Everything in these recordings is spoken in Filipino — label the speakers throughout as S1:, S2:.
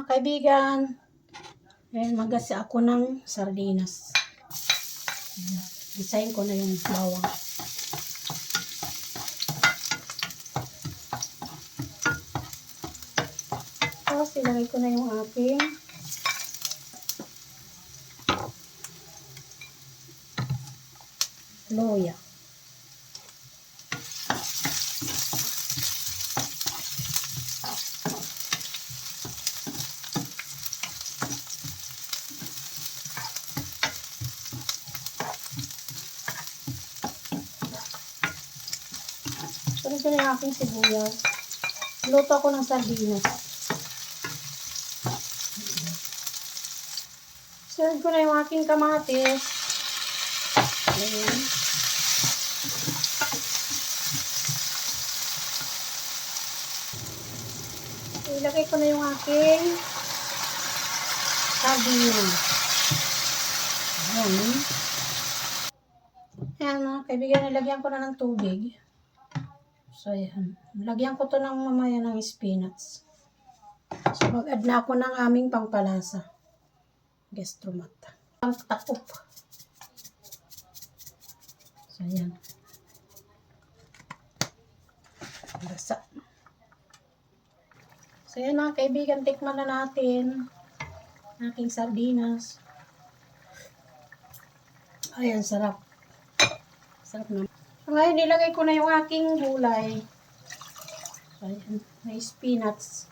S1: kaibigan, magasi ako ng sardinas. Isahin ko na yung bawang. Tapos ilagay ko na yung aking luya. Sunod ko na yung aking sibuyas. Luto ako ng sardinas. Sunod ko na yung aking kamatis. Ayan. Ilagay ko na yung aking sardinas. Ayan. Ayan mga kaibigan, nilagyan ko na ng tubig. So, ayan. Lagyan ko to ng mamaya ng spinach. So, mag-add na ako ng aming pangpalasa. Gastromat. Ang takop. So, ayan. Basa. So, ayan mga kaibigan, tikman na natin aking sardinas. Ayan, sarap. Sarap naman. So, ngayon, nilagay ko na yung aking gulay. So, ayan. May spinach.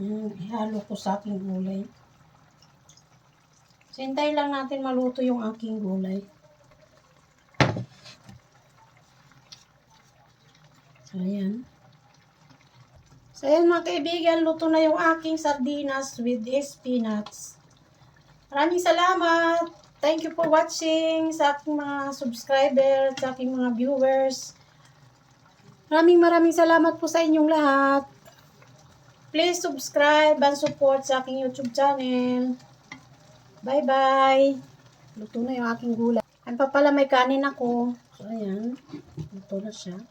S1: Ihalo ko sa aking gulay. So, hintayin lang natin maluto yung aking gulay. So, ayan. So, ayan mga kaibigan, luto na yung aking sardinas with spinach. Maraming salamat! Thank you for watching sa aking mga subscribers, sa aking mga viewers. Maraming salamat po sa inyong lahat. Please subscribe and support sa aking YouTube channel. Bye-bye! Luto na yung aking gulay. Ay pa pala may kanin ako. So, ayan. Luto na siya.